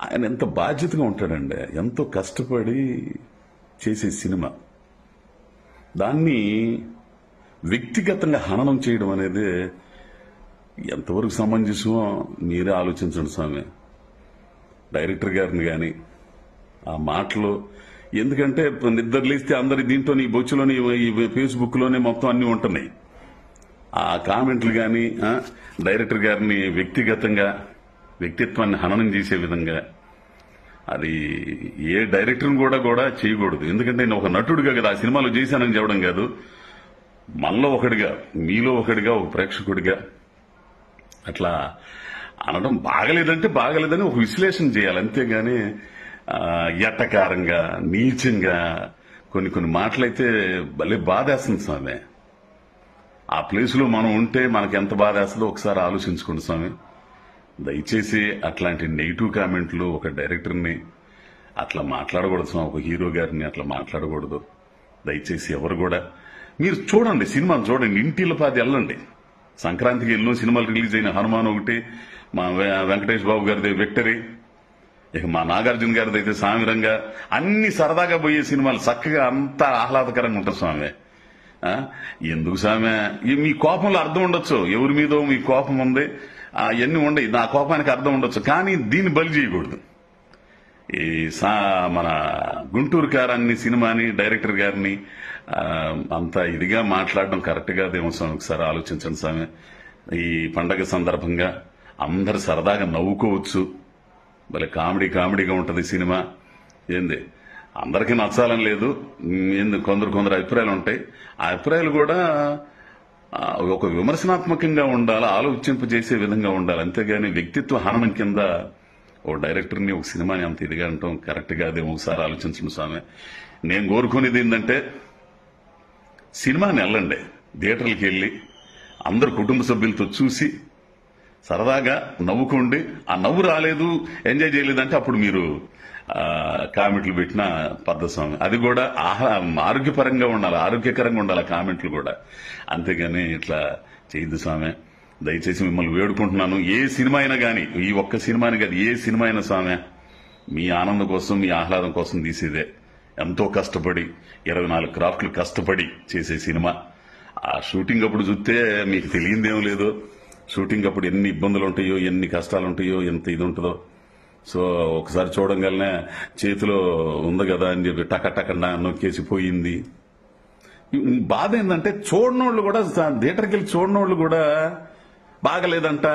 ఆయన ఎంత బాధ్యతగా ఉంటాడండి, ఎంతో కష్టపడి చేసే సినిమా. దాన్ని వ్యక్తిగతంగా హననం చేయడం అనేది ఎంతవరకు సమంజసమో మీరే ఆలోచించండి స్వామి. డైరెక్టర్ గారిని కానీ ఆ మాటలు, ఎందుకంటే నిద్ర లేస్తే అందరి దీంట్లో ఈ బొచ్చులోని ఈ ఫేస్బుక్లోనే మొత్తం అన్ని ఉంటున్నాయి. ఆ కామెంట్లు కానీ డైరెక్టర్ గారిని వ్యక్తిగతంగా వ్యక్తిత్వాన్ని హననం చేసే విధంగా అది ఏ డైరెక్టర్ని కూడా చేయకూడదు. ఎందుకంటే నేను ఒక నటుడిగా కదా ఆ సినిమాలో చేశానని చెప్పడం కాదు, మనలో ఒకడిగా, మీలో ఒకడిగా, ఒక ప్రేక్షకుడిగా అట్లా అనడం బాగలేదంటే బాగలేదని ఒక విశ్లేషణ చేయాలి. అంతేగాని ఎట్టకారంగా నీచంగా కొన్ని మాటలైతే భలే బాధేస్తుంది స్వామి. ఆ ప్లేసులో మనం ఉంటే మనకి ఎంత బాధేస్తుందో ఒకసారి ఆలోచించుకోండి స్వామి. దయచేసి అట్లాంటి నెగిటివ్ కామెంట్లు ఒక డైరెక్టర్ని అట్లా మాట్లాడకూడదు స్వామి, ఒక హీరో గారిని అట్లా మాట్లాడకూడదు. దయచేసి ఎవరు కూడా మీరు చూడండి, సినిమాను చూడండి, ఇంటిల్లపాది వెళ్ళండి. సంక్రాంతికి ఎన్నో సినిమాలు రిలీజ్ అయిన హనుమాన్ ఒకటి, మా వెంకటేష్ బాబు గారిది విక్టరీ, ఇక మా నాగార్జున గారిది అయితే సామిరంగా, అన్ని సరదాగా పోయే సినిమాలు చక్కగా అంతా ఆహ్లాదకరంగా ఉంటుంది స్వామి. ఎందుకు స్వామి మీ కోపంలో అర్థం ఉండొచ్చు, ఎవరి మీదో మీ కోపం ఉంది, అవన్నీ ఉండయి, నా కోపానికి అర్థం ఉండొచ్చు, కానీ దీన్ని బలి చేయకూడదు. ఈ మన గుంటూరు కారాన్ని సినిమాని డైరెక్టర్ గారిని అంత ఇదిగా మాట్లాడడం కరెక్ట్ కాదేమో స్వామి, ఒకసారి ఆలోచించండి స్వామి. ఈ పండగ సందర్భంగా అందరు సరదాగా నవ్వుకోవచ్చు, భలే కామెడీగా ఉంటుంది సినిమా. ఏంది అందరికీ నచ్చాలని లేదు, కొందరు అభిప్రాయాలు ఉంటాయి. ఆ అభిప్రాయాలు కూడా ఒక విమర్శనాత్మకంగా ఉండాలి, ఆలోచింపజేసే విధంగా ఉండాలి. అంతేగాని వ్యక్తిత్వ హననం కింద ఓ డైరెక్టర్ని ఒక సినిమాని అంత ఇదిగా అంటాం కరెక్ట్ కాదేమో, ఒకసారి ఆలోచించండి స్వామి. నేను కోరుకునేది ఏంటంటే సినిమాని వెళ్ళండి, థియేటర్లకి వెళ్ళి అందరు కుటుంబ సభ్యులతో చూసి సరదాగా నవ్వుకోండి. ఆ నవ్వు రాలేదు, ఎంజాయ్ చేయలేదంటే అప్పుడు మీరు కామెంట్లు పెట్టిన పద్ధతి స్వామి. అది కూడా ఆరోగ్యపరంగా ఉండాలి, ఆరోగ్యకరంగా ఉండాలి కామెంట్లు కూడా. అంతేగాని ఇట్లా చేయద్దు స్వామి. దయచేసి మిమ్మల్ని వేడుకుంటున్నాను, ఏ సినిమా అయినా కానీ, ఈ ఒక్క సినిమాని కాదు, ఏ సినిమా అయినా స్వామి మీ ఆనందం కోసం, మీ ఆహ్లాదం కోసం తీసేదే. ఎంతో కష్టపడి 24 క్రాఫ్ట్లు కష్టపడి చేసే సినిమా. ఆ షూటింగ్ అప్పుడు చూస్తే మీకు తెలియందేం లేదు, షూటింగ్ అప్పుడు ఎన్ని ఇబ్బందులు ఉంటాయో, ఎన్ని కష్టాలు ఉంటాయో, ఎంత ఇది ఉంటుందో. సో ఒకసారి చూడంగానే చేతిలో ఉంది కదా అని చెప్పి టకటకన్నా నొక్కేసి పోయింది. బాధ ఏంటంటే చూడనోళ్ళు కూడా, థియేటర్కి వెళ్ళి చూడనోళ్ళు కూడా బాగలేదంట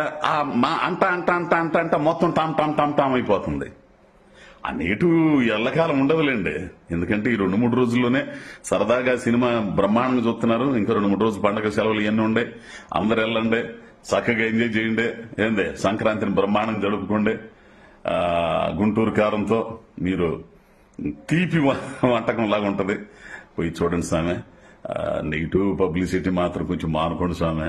అంట మొత్తం టామ్ అయిపోతుంది. ఆ నేటు ఎల్లకాలం ఉండదులేండి, ఎందుకంటే ఈ 2-3 రోజుల్లోనే సరదాగా సినిమా బ్రహ్మాండంగా చూస్తున్నారు. ఇంకా 2-3 రోజులు పండగ సెలవులు ఇవన్నీ ఉండే, అందరు వెళ్ళండి, చక్కగా ఎంజాయ్ చేయండి. ఏందే సంక్రాంతిని బ్రహ్మాండంగా జరుపుకోండి. గుంటూరు కారంతో మీరు తీపి వంటకం లాగా ఉంటది, పోయి చూడండి స్వామి. నెగిటివ్ పబ్లిసిటీ మాత్రం కొంచెం మానుకోండి స్వామి.